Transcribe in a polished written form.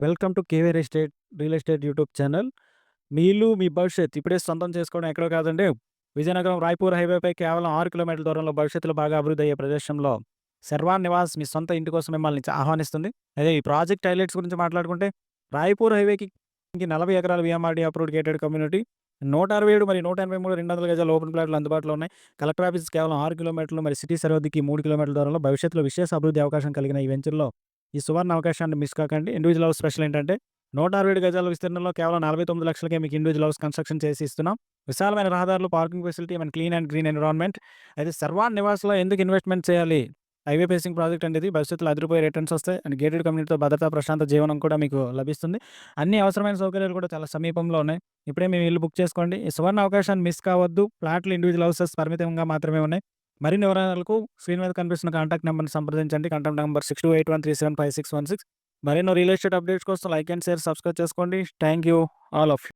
Welcome to KV real estate YouTube channel. మీ ఇల్లు, మీ భవిష్యత్ ఇప్పుడే సొంతం చేసుకోవడం ఎక్కడో కాదండి. విజయనగరం రాయ్‌పూర్ హైవేపై కేవలం 6 కిలోమీటర్ల దూరంలో భవిష్యత్తులో బాగా అభివృద్ధి అయ్యే ప్రదేశంలో శర్వాన్ నివాస్ మీ సొంత ఇంటి కోసం మిమ్మల్ని ఆహ్వానిస్తుంది. అదే ఈ ప్రాజెక్ట్ హైలైట్స్ గురించి మాట్లాడుకుంటే రాయ్‌పూర్ హైవేకి 40 ఎకరాల వీఎంఆర్‌డీ అప్రూవ్డ్ గేటెడ్ కమ్యూనిటీ 167 మరియు 183 200 గజాల ఓపెన్ ప్లాట్లు అందుబాటులో ఉన్నాయి. కలెక్టర్ ఆఫీస్ కేవలం 6 కిలోమీటర్లు మరి సిటీ సరిహద్దుకి 3 కిలోమీటర్ల దూరంలో భవిష్యత్తులో విశేష అభివృద్ధి అవకాశం కలిగిన ఈ వెంచర్‌లో ఈ సువర్ణ అవకాశాన్ని మిస్ కాకండి. ఇండివిడ్యువల్ హౌస్ స్పెషల్ ఏంటంటే 167 గజాల విస్తీర్ణంలో కేవలం 49 లక్షలకే మీకు ఇండివిడ్యువల్ హౌస్ కన్‌స్ట్రక్షన్ చేసి ఇస్తున్నాం. విశాలమైన రహదారులు, parking facility and clean and green environment. అయితే శర్వాన్ నివాస్‌లో ఎందుకు ఇన్వెస్ట్‌మెంట్ చేయాలి? హైవే ఫేసింగ్ ప్రాజెక్ట్ అండి ఇది. భవిష్యత్తులో అదిరిపోయే రిటర్న్స్ వస్తాయి. అండ్ గేటెడ్ కమ్యూనిటీతో భద్రత, ప్రశాంత జీవనం కూడా మీకు లభిస్తుంది. అన్ని అవసరమైన సౌకర్యాలు కూడా చాలా సమీపంలో ఉన్నాయి. ఇప్పుడే మీ ఇల్లు బుక్ చేసుకోండి. ఈ సువర్ణ అవకాశాన్ని మిస్ కావద్దు. ఫ్లాట్లు, ఇండివిడ్యువల్ హౌసెస్ పరిమితంగా మాత్రమే ఉన్నాయి. మరిన్ని వివరాలకు స్క్రీన్ మీద కనిపిస్తున్న కాంటాక్ట్ నంబర్‌ని సంప్రదించండి. Contact number 6281375616. మరెన్నో రియల్ ఎస్టేట్ అప్డేట్స్ కోసం లైక్ అండ్ షేర్, సబ్స్క్రైబ్ చేసుకోండి. Thank you all of you.